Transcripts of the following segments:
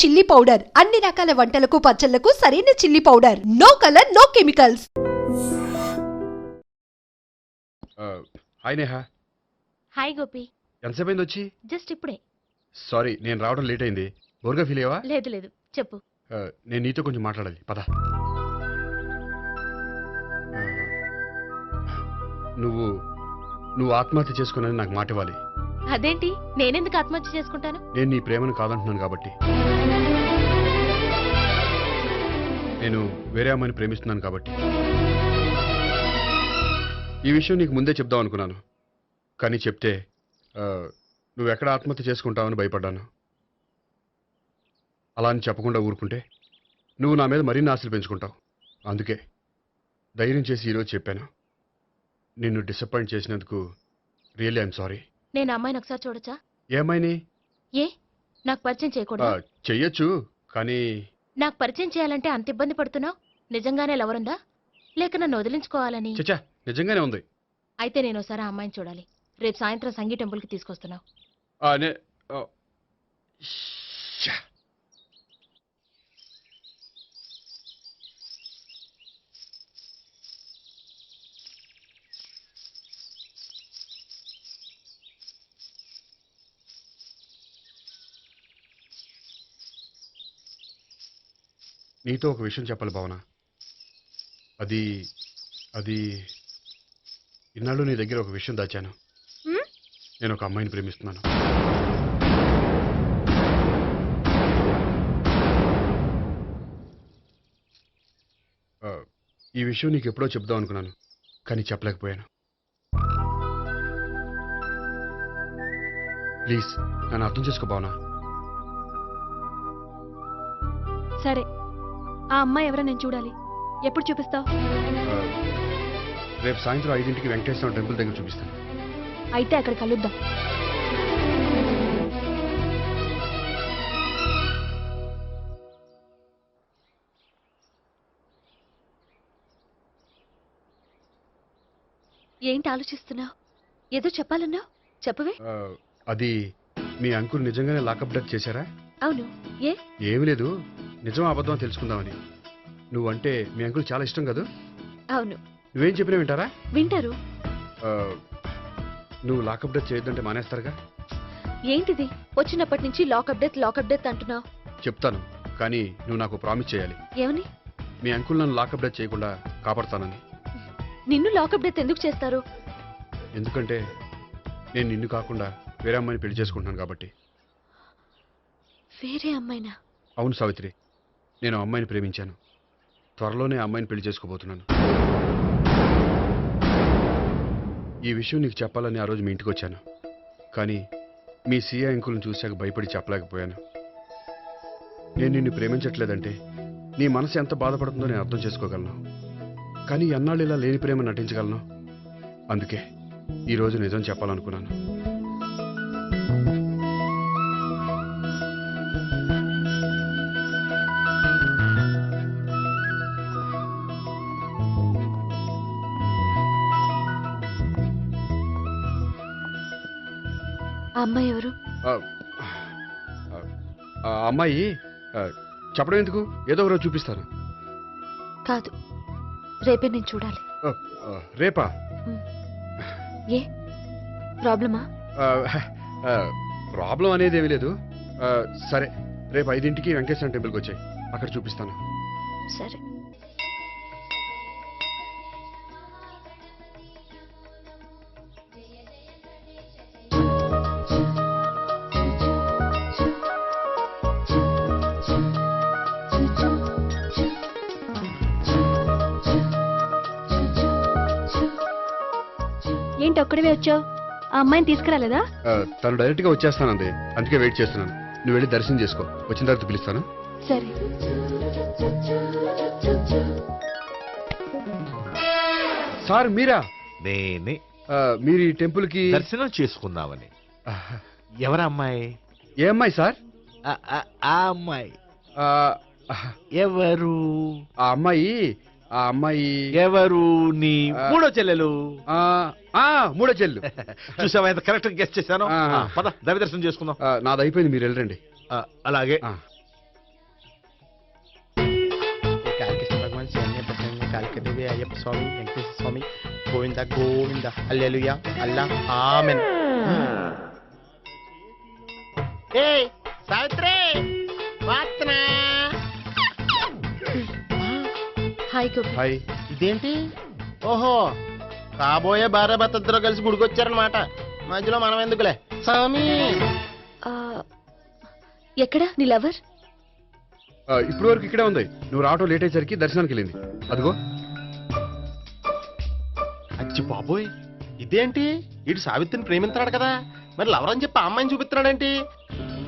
Chilli powder అన్ని రకాల వంటలకు పచ్చళ్లకు సరైన chilli powder. No colour no chemicals. Hi Neha. Hi Gopi. ఎంతసేపు అయింది వచ్చి? జస్ట్ ఇప్పుడే. సారీ, నేను రావడం లేట్ అయింది. బోర్గా ఫీల్ అయ్యావా? లేదు లేదు, చెప్పు. నేను నీతో కొంచెం మాట్లాడాలి, పద. నువ్వు ఆత్మహత్య చేసుకున్నది నాకు మాట ఇవ్వాలి. అదేంటి, నేనెందుకు ఆత్మహత్య చేసుకుంటాను? నేను నీ ప్రేమను కాదంటున్నాను కాబట్టి. నేను వేరే అమ్మాయిని ప్రేమిస్తున్నాను కాబట్టి. ఈ విషయం నీకు ముందే చెప్దాం అనుకున్నాను, కానీ చెప్తే నువ్వు ఎక్కడ ఆత్మహత్య చేసుకుంటావని భయపడ్డాను. అలా అని చెప్పకుండా ఊరుకుంటే నువ్వు నా మీద మరిన్ని ఆశలు పెంచుకుంటావు. అందుకే ధైర్యం చేసి ఈరోజు చెప్పాను. నిన్ను డిసప్పాయింట్ చేసినందుకు రియల్లీ ఐఎమ్ సారీ. నేను అమ్మాయిని ఒకసారి చూడొచ్చా? ఏ అమ్మాయిని? ఏ, నాకు పరిచయం చేయకూడదా? చెయ్యొచ్చు, కానీ నాకు పరిచయం చేయాలంటే అంత ఇబ్బంది పడుతున్నావు? నిజంగానే లవర్ ఉందా, లేక నన్ను వదిలించుకోవాలని? చచ్చా, నిజంగానే ఉంది. అయితే నేను ఒకసారి ఆ అమ్మాయిని చూడాలి. రేపు సాయంత్రం సంగీ టెంపుల్కి తీసుకొస్తున్నావు. నీతో ఒక విషయం చెప్పాలి భావన. అది అది ఇన్నాళ్ళు నీ దగ్గర ఒక విషయం దాచాను. నేను ఒక అమ్మాయిని ప్రేమిస్తున్నాను. ఈ విషయం నీకు ఎప్పుడో చెప్దాం అనుకున్నాను, కానీ చెప్పలేకపోయాను. ప్లీజ్ నన్ను అర్థం చేసుకో భావన. సరే, ఆ అమ్మాయి ఎవరో నేను చూడాలి. ఎప్పుడు చూపిస్తావు? రేపు సాయంత్రం 5ంటికి వెంకటేశ్వర టెంపుల్ దగ్గర చూపిస్తాను. అయితే అక్కడ కలుద్దాం. ఏంటి ఆలోచిస్తున్నావు? ఏదో చెప్పాలన్నావు, చెప్పవే. అది మీ అంకుల్ నిజంగానే లాకప్ డెత్ చేశారా? అవును. ఏమీ లేదు, నిజం అబద్ధం తెలుసుకుందామని. నువ్వంటే మీ అంకుల్ చాలా ఇష్టం కదా? అవును. నువ్వేం చెప్పినా వింటారా? వింటారు. నువ్వు లాకప్ డెత్ చేయొద్దంటే మానేస్తారుగా? ఏంటిది, వచ్చినప్పటి నుంచి లాకప్ డెత్ అంటున్నావు? చెప్తాను, కానీ నువ్వు నాకు ప్రామిస్ చేయాలి. ఏమని? మీ అంకుల్ నన్ను లాకప్ డెత్ చేయకుండా కాపాడతానని. నిన్ను లాకప్ డెత్ ఎందుకు చేస్తారు? ఎందుకంటే నేను నిన్ను కాకుండా వేరే అమ్మాయిని పెళ్లి చేసుకుంటున్నాను కాబట్టి. వేరే అమ్మాయినా? అవును సావిత్రి, నేను అమ్మాయిని ప్రేమించాను. త్వరలోనే అమ్మాయిని పెళ్లి చేసుకోబోతున్నాను. ఈ విషయం నీకు చెప్పాలని ఆ రోజు మీ ఇంటికి వచ్చాను, కానీ మీ సీఏ అంకుల్ని చూశాక భయపడి చెప్పలేకపోయాను. నేను నిన్ను ప్రేమించట్లేదంటే నీ మనసు ఎంత బాధపడుతుందో నేను అర్థం చేసుకోగలను, కానీ ఎన్నాళ్ళు ఇలా లేని ప్రేమ నటించగలను? అందుకే ఈరోజు నిజం చెప్పాలనుకున్నాను. అమ్మాయి ఎవరు? అమ్మాయి చెప్పడం ఎందుకు, ఏదో ఒకరోజు చూపిస్తాను. కాదు, రేపే నేను చూడాలి. రేపా? ఏ ప్రాబ్లమా? ప్రాబ్లం అనేది ఏమీ లేదు. సరే, రేపు 5ంటికి వెంకటేశ్వర టెంపుల్కి వచ్చాయి, అక్కడ చూపిస్తాను. సరే. ఏంటి ఒక్కడివే వచ్చావు? ఆ అమ్మాయిని తీసుకురాలేదా? తను డైరెక్ట్ గా వచ్చేస్తానంది, అందుకే వెయిట్ చేస్తున్నాను. నువ్వు వెళ్ళి దర్శనం చేసుకో, వచ్చిన తర్వాత పిలుస్తాను. సరే. సార్ మీరా? నేనే. మీరు ఈ టెంపుల్ కి దర్శనం చేసుకుందామని. ఎవరు అమ్మాయి? ఏ అమ్మాయి సార్? ఆ అమ్మాయి ఎవరు? ఆ అమ్మాయి ఎవరు? నీ మూడో చెల్లెలు. మూడో చెల్లెలు. చూసావా ఎంత కరెక్ట్ గెస్ట్ చేశాను. పద దైవ దర్శనం చేసుకుందాం. నాది అయిపోయింది, మీరు వెళ్ళండి. అలాగే. గోవిందే అయ్యప్ప స్వామి వెంకటేశ్వర స్వామి గోవింద గోవింద హల్లెలూయా అల్లా ఆమెన్. ఏయ్ సావిత్రి వాత్నా. హాయ్ గోపి. హాయ్. ఇదేంటి? ఓహో కాబోయే భార్య భర్త ఇద్దరు కలిసి గుడికొచ్చారనమాట. మధ్యలో మనం ఎందుకులే స్వామి. ఆ, ఎక్కడ నీ లవర్? ఇప్పటి వరకు ఇక్కడే ఉంది. నువ్వు రావటం లేట్ అయ్యేసరికి దర్శనానికి వెళ్ళింది. అదిగో. అచ్చి బాబోయ్ ఇదేంటి? ఇటు సావిత్రిని ప్రేమిస్తున్నాడు కదా, మరి లవర్ అని చెప్పి ఆ అమ్మాయిని చూపిస్తున్నాడేంటి?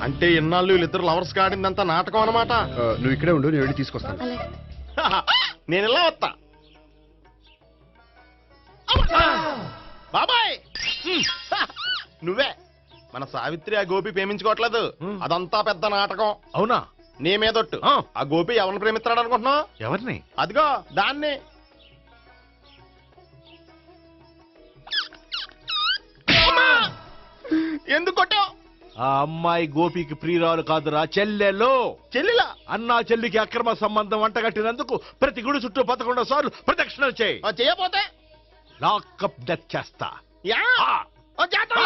అంటే ఇన్నాళ్ళు వీళ్ళిద్దరు లవర్స్ కాడిందంతా నాటకం అనమాట. నువ్వు ఇక్కడే ఉండు, నేను వెళ్ళి తీసుకొస్తాను. అలాగే. నేను ఇలా వస్తా. బాబాయ్ నువ్వే మన సావిత్రి ఆ గోపి ప్రేమించుకోవట్లేదు, అదంతా పెద్ద నాటకం. అవునా? నీ మీదొట్టు. ఆ గోపి ఎవరిని ప్రేమిస్తున్నాడు అనుకుంటున్నావు? ఎవరిని? అదిగో దాన్ని. ఎందుకు కొట్టావు? ఆ అమ్మాయి గోపికి ప్రియురాలు కాదురా, చెల్లెలో. చెల్లిలా? అన్నా చెల్లికి అక్రమ సంబంధం వంటగట్టినందుకు ప్రతి గుడి చుట్టూ 11 సార్లు ప్రదక్షిణలు చేయి. చేయపోతే లాకప్ డెత్ చేస్తా. యా ఓ చేస్తా.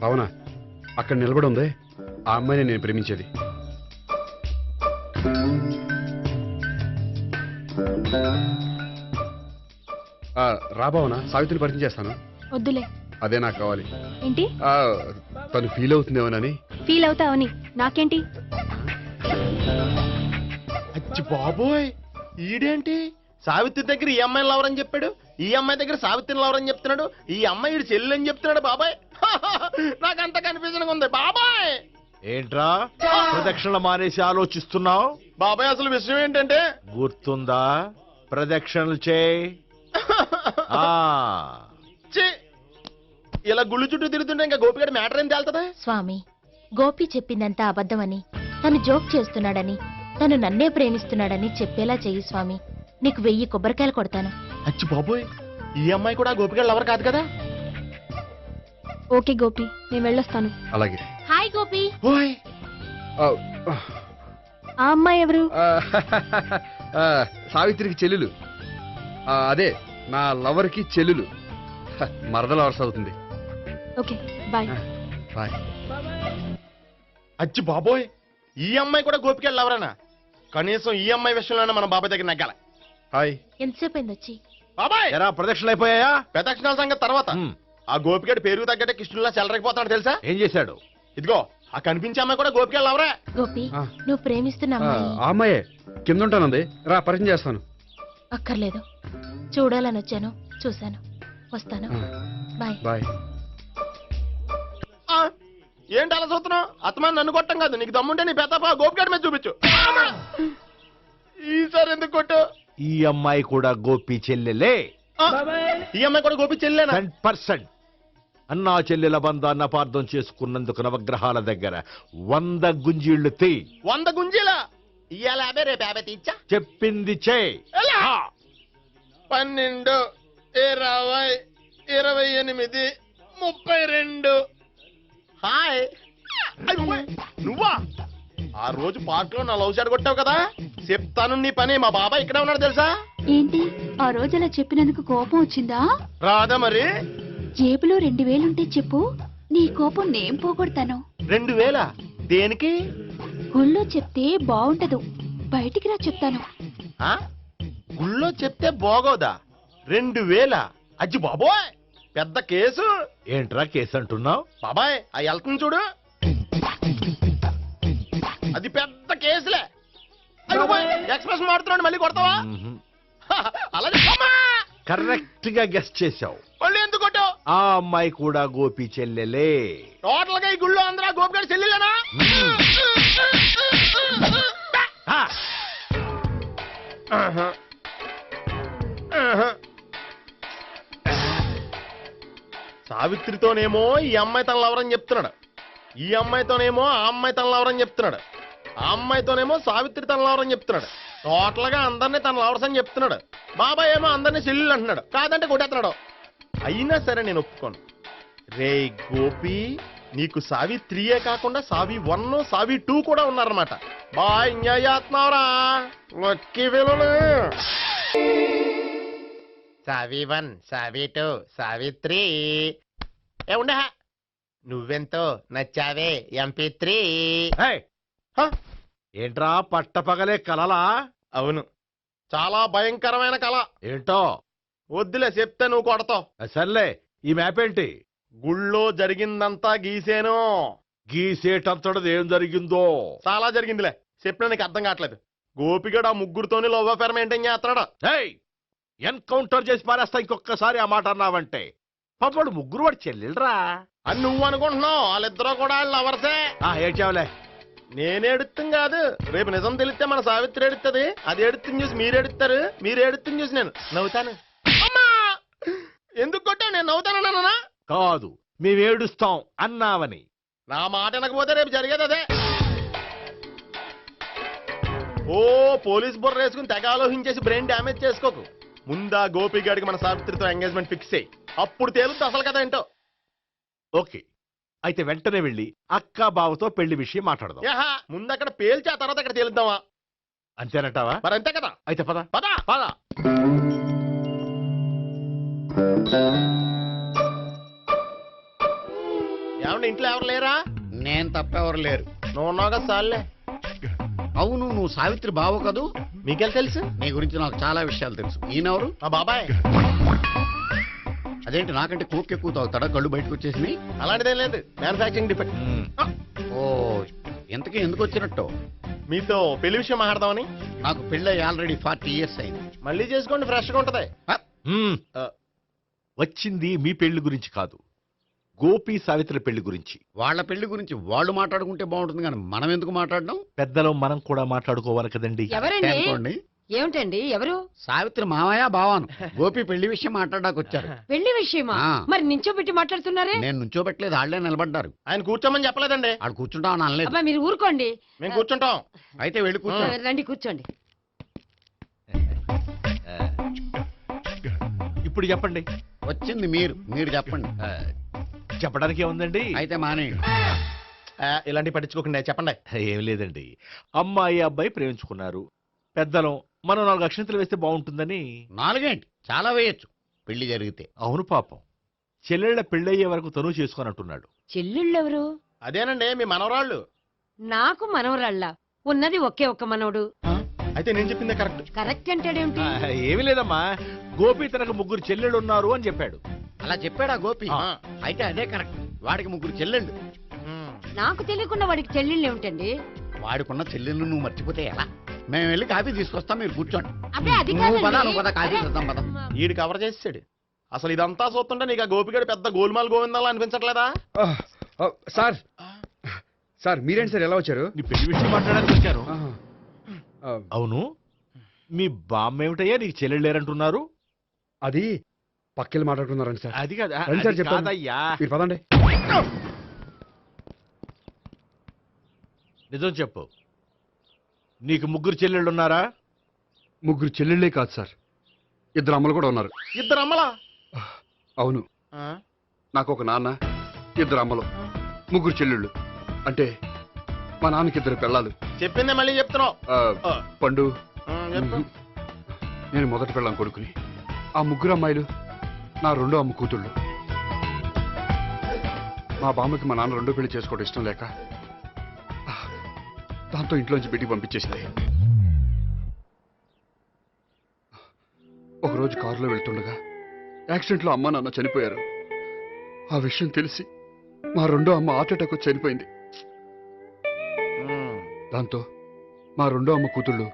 భావన అక్కడ నిలబడి ఉంది ఆ అమ్మాయిని నేను ప్రేమించేది. రా భావన, సావిత్రిని పరిచయం చేస్తాను. వద్దులే. అదే నాకు కావాలి. ఏంటి? తను ఫీల్ అవుతుందేమోనని. ఫీల్ అవుతావని నాకేంటి? అచ్చి బాబోయ్ ఈడేంటి సావిత్రి దగ్గర ఈ అమ్మాయిని లవర్ అని చెప్పాడు, ఈ అమ్మాయి దగ్గర సావిత్రిని లవర్ అని చెప్తున్నాడు, ఈ అమ్మాయి ఈడు చెల్లి అని చెప్తున్నాడు. బాబాయ్ నాకంత కన్ఫ్యూజన్ ఉంది బాబాయ్. ఏంట్రా ప్రదక్షిణ మానేసి ఆలోచిస్తున్నావు? బాబాయ్ అసలు విషయం ఏంటంటే గుర్తుందా? ప్రదక్షిణలు చేయి. ఛీ, ఇలా గుళ్ళు చుట్టూ తిరుగుతుంటే ఇంకా గోపిగడ మ్యాటర్ ఏం తేలుతుందా? స్వామి, గోపి చెప్పిందంతా అబద్ధమని, తను జోక్ చేస్తున్నాడని, తను నన్నే ప్రేమిస్తున్నాడని చెప్పేలా చెయ్యి స్వామి. నీకు 1000 కొబ్బరికాయలు కొడతాను. అచ్చి బాబోయ్ ఈ అమ్మాయి కూడా గోపిగడ లవర్ కాదు కదా? ఓకే గోపి, నేను వెళ్ళొస్తాను. అలాగే. హాయ్ గోపి. ఓయ్ ఆ అమ్మాయి ఎవరు? సావిత్రికి చెల్లెలు. అదే నా లవర్కి చెల్లెలు. మరద లవర్స్ అవుతుంది. Okay bye. బాయ్. అచ్చి బాబోయ్ ఈ అమ్మాయి కూడా గోపిగడ లవరేనా? కనీసం ఈ అమ్మాయి విషయంలోనే మన బాబాయ్ దగ్గర నగ్గాల. హాయ్. ఎంతసేపు అయింది వచ్చి? బాబాయ్ ఎరా ప్రదక్షిణలు అయిపోయాయా? ప్రదక్షిణాల సంగతి తర్వాత. ఆ గోపిగడ పేరు తగ్గట్టే కృష్ణులా చెలరకపోతున్నాడు తెలుసా? ఏం చేశాడు? ఇదిగో ఆ కనిపించే అమ్మాయి కూడా గోపిగడ లవరే. గోపి, ఆ. నువ్వు ప్రేమిస్తున్న అమ్మాయి ఆ అమ్మాయే కింద ఉంటానంది. రా పరిచయం చేస్తాను. అక్కర్లేదు. చూడాలని వచ్చాను, చూశాను, వస్తాను. బాయ్. బాయ్. ఏంటి అలా చూస్తున్నావు? అత్తమాని నన్ను కొట్టం కాదు, నీకు దమ్ముంటే నీ పెద్దపా గోపిగడ మీద చూపించు. ఈసారి ఎందుకు కొట్టు? ఈ అమ్మాయి కూడా గోపి చెల్లెలే. ఈ అమ్మాయి కూడా గోపి చెల్లేనా? 100%. అన్నా చెల్లెల బంధాన్ని అపార్థం చేసుకున్నందుకు నవగ్రహాల దగ్గర 100 గుంజీళ్లు తీ. 100 గుంజీలా? ఇవాళ 50 రేపు 50 తీచ్చా. చెప్పింది చే. 12 20 28 32. హాయ్. నువ్వా? ఆ రోజు పార్క్ లో నా లవ్ షాట్ కొట్టావు కదా, చెప్తాను నీ పని. మా బాబాయ్ ఇక్కడే ఉన్నాడు తెలుసా? ఏంటి ఆ రోజు అలా చెప్పినందుకు కోపం వచ్చిందా? రాదా మరి? జేబులో 2000 ఉంటే చెప్పు, నీ కోపం నేను పోగొడతాను. 2000 దేనికి? గుళ్ళో చెప్తే బాగుంటదు, బయటికి రా చెప్తాను. ఆ? గుళ్ళో చెప్తే బాగోదా? 2000? అజ్జి బాబోయ్ పెద్ద కేసు. ఏంట్రా కేసు అంటున్నావు? బాబాయ్ ఆ వెళ్తుంది చూడు, అది పెద్ద కేసులే. ఎక్స్ప్రెస్ మాడుతున్నాడు, మళ్ళీ కొడతావా? అలాగే కరెక్ట్ గా గెస్ చేశావు. మళ్ళీ ఎందుకు కొట్టావు? ఆ అమ్మాయి కూడా గోపి చెల్లెలే. టోటల్ గా ఈ గుళ్ళో అందరూ గోపిగాడి చెల్లెలేనా? సావిత్రితోనేమో ఈ అమ్మాయి తన లవరని చెప్తున్నాడు, ఈ అమ్మాయితోనేమో ఆ అమ్మాయి తన లవరని చెప్తున్నాడు, ఆ అమ్మాయితోనేమో సావిత్రి తన లవరని చెప్తున్నాడు. టోటల్ గా అందరినీ తన లవర్స్ అని చెప్తున్నాడు. బాబాయ్ ఏమో అందరినీ చెల్లెలు అంటున్నాడు, కాదంటే కొట్టేస్తున్నాడు. అయినా సరే నేను ఒప్పుకోను. రే గోపి, నీకు సావిత్రియే కాకుండా సావి 1 సావి 2 కూడా ఉన్నారన్నమాట. బాయ్ న్యాయాత్మవరా. సావి 1 సావి 2 సావిత్రి ఏ ఉండే నువ్వెంతో నచ్చావే MP3. ఏయ్, ఏంట్రా పట్టపగలే కలలా? అవును, చాలా భయంకరమైన కళ. ఏంటో వద్దులే చెప్తే నువ్వు కొడతావు. సర్లే, ఈ మ్యాప్ ఏంటి? గుళ్ళో జరిగిందంతా గీసేను. గీసేటంతటది ఏం జరిగిందో? చాలా జరిగిందిలే, చెప్పినా నీకు అర్థం కావట్లేదు. గోపిగడు ఆ ముగ్గురుతోని లవ్ అఫేర్ మెయింటైన్ చేస్తున్నాడు. ఏయ్, ఎన్కౌంటర్ చేసి పారేస్తా ఇంకొకసారి ఆ మాట అన్నావంటే. పాపడు ముగ్గురు వాడు చెల్లెలరా అని నువ్వు అనుకుంటున్నావు, వాళ్ళిద్దరూ కూడా లవర్సే. ఏడ్చావులే. నేనేడుతుంది కాదు, రేపు నిజం తెలిస్తే మన సావిత్రి ఎడుతుంది. అది ఎడుతుంది చూసి మీరు ఎడుతారు, మీరు ఎడుతుంది చూసి నేను నవ్వుతాను. అమ్మా, ఎందుకు కొట్టావు? నేను నవ్వుతానన్నా? కాదు, మేమేడుస్తాం అన్నావని. నా మాట వినకపోతే రేపు జరిగేది అదే. ఓ పోలీస్ బుర్ర వేసుకుని తెగ ఆలోచించేసి బ్రెయిన్ డ్యామేజ్ చేసుకోకు. ముందా గోపిగాడికి మన సావిత్రితో ఎంగేజ్మెంట్ ఫిక్స్ అయ్యి అప్పుడు తేలుతుంది అసలు కదా ఏంటో. ఓకే, అయితే వెంటనే వెళ్ళి అక్క బావతో పెళ్లి విషయం మాట్లాడదాం. యహా, ముందు అక్కడ పేల్చి ఆ తర్వాత అక్కడ తేలుద్దామా? అంతేనంటావా? మరి అంతే కదా. అయితే పద పదా పద. ఏమండి, ఇంట్లో ఎవరు లేరా? నేను తప్పెవరు లేరు. నువ్వు ఉన్నావు కదా సార్లే. అవును, నువ్వు సావిత్రి బావు కదూ? మీకెళ్ళి తెలుసు? నీ గురించి నాకు చాలా విషయాలు తెలుసు. ఈయనెవరు? మా బాబాయ్. అదేంటి, నాకంటే కోక్ ఎక్కువ తాగుతాడా? కళ్ళు బయటకు వచ్చేసి. అలాంటిదేం లేదు, మ్యానుఫాక్చరింగ్ డిఫెక్ట్. ఓ, ఇంతకీ ఎందుకు వచ్చినట్టు? మీతో పెళ్లి విషయం మాట్లాడదామని. నాకు పెళ్ళి ఆల్రెడీ 40 years అయింది. మళ్ళీ చేసుకోండి, ఫ్రెష్ గా ఉంటది. వచ్చింది మీ పెళ్లి గురించి కాదు, గోపి సావిత్రి పెళ్లి గురించి. వాళ్ళ పెళ్లి గురించి వాళ్ళు మాట్లాడుకుంటే బాగుంటుంది, కానీ మనం ఎందుకు మాట్లాడడం? పెద్దలో మనం కూడా మాట్లాడుకోవాలి కదండి. ఎవరండి? అనుకోండి. ఏమిటండి? ఎవరు? సావిత్రి మామయ్య బావాను. గోపి పెళ్లి విషయం మాట్లాడడానికి వచ్చారు. పెళ్లి విషయమా? ఆ. మరి నించోబెట్టి మాట్లాడుతున్నారే? నేను నుంచోబెట్టలేదు, వాళ్ళే నిలబడ్డారు. ఆయన కూర్చోమని చెప్పలేదండి. ఆడు కూర్చుంటామని అనలేదు. అబ్బా, మీరు ఊరుకోండి. మేము కూర్చుంటాం. అయితే వెళ్ళి కూర్చో. రండి, కూర్చోండి. ఇప్పుడు చెప్పండి. వచ్చింది మీరు చెప్పండి. చెప్పడానికి ఏముందండి? అయితే మానేయండి. ఇలాంటి పట్టించుకోకుండా చెప్పండి. ఏం లేదండి, అమ్మాయి అబ్బాయి ప్రేమించుకున్నారు. పెద్దలం మనం 4 అక్షంతలు వేస్తే బాగుంటుందని. 4 ఏంటి, చాలా వేయొచ్చు పెళ్లి జరిగితే. అవును, పాపం చెల్లెళ్ళ పెళ్ళయ్యే వరకు తను చేసుకొని అంటున్నాడు. చెల్లెళ్ళెవరు? అదేనండి మీ మనవరాళ్ళు. నాకు మనవరాళ్ళ ఉన్నది ఒకే ఒక్క మనవడు. అయితే నేను చెప్పిందే కరెక్ట్. కరెక్ట్ అంటాడేమిటి? ఏమి లేదమ్మా, గోపి తనకు 3 చెల్లెళ్ళు ఉన్నారు అని చెప్పాడు. అలా చెప్పాడా గోపి? ఆ. అయితే అదే కరెక్ట్. వాడికి 3 చెల్లెళ్ళు. నాకు తెలియకుండా వాడికి చెల్లెళ్ళు ఏమిటండి? వాడికున్న చెల్లెళ్ళు నువ్వు మర్చిపోతే ఎలా? మేము వెళ్ళి కాఫీ తీసుకొస్తాం, మీరు కూర్చోండి. అబ్బే, అది నువ్వు పద, కాదండి. నువ్వు పద, కాఫీ చేద్దాం పద. ఈడు కవర్ చేసాడు. అసలు ఇదంతా చూస్తుంటే నీకు ఆ గోపిగడు పెద్ద గోల్మాల్ గోవిందాలు అనిపించట్లేదా? సార్ సార్ మీరేంటి సార్ ఎలా వచ్చారు? నీ పెళ్లి విషయం మాట్లాడడానికి వచ్చాను. ఆహా. ఆ, అవును, మీ బామ్మ ఏమిటయ్యా నీకు చెల్లెళ్ళు లేరంటున్నారు? అది పక్కెళ్ళి మాట్లాడుకున్నారండి సార్. అది కాదు, రండి సార్ అది చెప్తాను. కాదయ్యా. మీరు పదండి. నిజం చెప్పు, నీకు 3 చెల్లెళ్ళు ఉన్నారా? 3 చెల్లెళ్ళే కాదు సార్, 2 అమ్మలు కూడా ఉన్నారు. ఇద్దరు అమ్మలా? అవును, నాకు ఒక నాన్న, 2 అమ్మలు, 3 చెల్లెళ్ళు. అంటే మా నాన్నకి 2 పిల్లలు. చెప్పిందే మళ్ళీ చెప్తున్నావు. పండు, చెప్పు. నేను మొదటి పెళ్ళాం కొడుకుని. ఆ 3 అమ్మాయిలు నా 2వ అమ్మ కూతుళ్ళు. మా బామ్మకి మా నాన్న 2వ పెళ్లి చేసుకోవడం ఇష్టం లేక దాంతో ఇంట్లోంచి బిడ్డికి పంపించేసింది. ఒకరోజు కారులో వెళ్తుండగా యాక్సిడెంట్లో అమ్మ నాన్న చనిపోయారు. ఆ విషయం తెలిసి మా 2వ అమ్మ హార్ట్ అటాక్ వచ్చి చనిపోయింది. దాంతో మా 2వ అమ్మ కూతుళ్ళు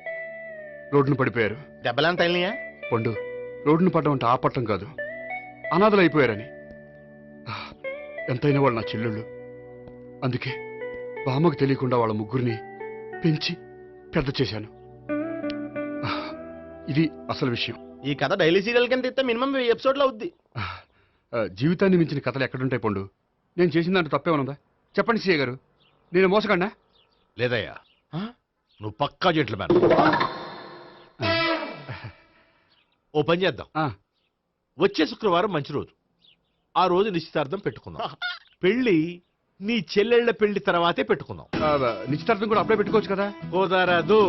రోడ్డును పడిపోయారు. దెబ్బలంత తగిలినాయా? పండు, రోడ్డును పడ్డం అంటే ఆపట్టం కాదు, అనాథలు అయిపోయారని. ఎంతైనా వాళ్ళు నా చెల్లెళ్ళు. అందుకే బామ్మకు తెలియకుండా వాళ్ళ 3 పెంచి పెద్ద చేశాను. ఇది అసలు విషయం. ఈ కథ డైలీ సీరియల్ కింద ఇస్తే మినిమం 1000 ఎపిసోడ్లు అవుద్ది. జీవితాన్ని మించిన కథలు ఎక్కడుంటాయి పండు? నేను చేసిన దాంట్లో తప్పేమనుందా? చెప్పండి సీఏ గారు, నేను మోసకండా? లేదయ్యా, నువ్వు పక్కా జెంట్లమ్యాన్. ఓ పని చేద్దాం, వచ్చే శుక్రవారం మంచి రోజు, ఆ రోజు నిశ్చితార్థం పెట్టుకుందాం. పెళ్లి నీ చెల్లెళ్ల పెళ్లి తర్వాతే పెట్టుకుందాం. నిశ్చితార్థం కూడా అప్పుడే పెట్టుకోవచ్చు కదా? కుదరదు.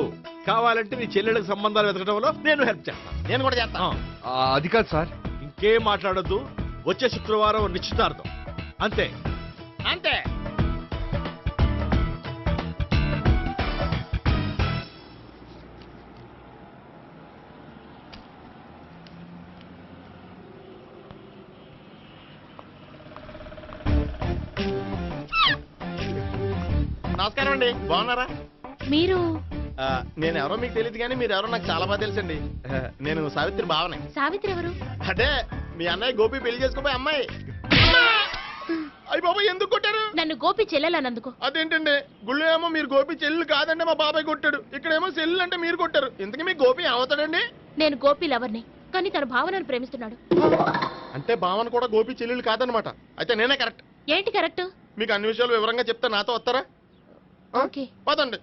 కావాలంటే నీ చెల్లెళ్ళకి సంబంధాలు వెతకడంలో నేను హెల్ప్ చేస్తాను. నేను కూడా చేస్తాను. అది కాదు సార్. ఇంకేం మాట్లాడొద్దు. వచ్చే శుక్రవారం నిశ్చితార్థం, అంతే. అంతే. నమస్కారం అండి, బాగున్నారా? మీరు నేను ఎవరో మీకు తెలియదు కానీ మీరు ఎవరో నాకు చాలా బాగా తెలుసండి. నేను సావిత్రి భావనే. సావిత్రి ఎవరు? అంటే మీ అన్నయ్య గోపి పెళ్లి చేసుకోపోయి అమ్మాయి. అయ్యి బాబాయ్, ఎందుకు కొట్టారు? నన్ను గోపి చెల్లెలన్నందుకు. అదేంటండి, గుళ్ళు ఏమో మీరు గోపి చెల్లు కాదండి మా బాబాయ్ కొట్టాడు, ఇక్కడేమో చెల్లు అంటే మీరు కొట్టారు. ఇంతకీ మీ గోపి ఏమవుతాడండి? నేను గోపి లవర్ని, కానీ తన భావనను ప్రేమిస్తున్నాడు. అంటే భావన కూడా గోపి చెల్లెలు కాదనమాట. అయితే నేనే కరెక్ట్. ఏంటి కరెక్ట్? మీకు అన్ని విషయాలు వివరంగా చెప్తే నాతో వస్తారా? ఓకే. పదండి.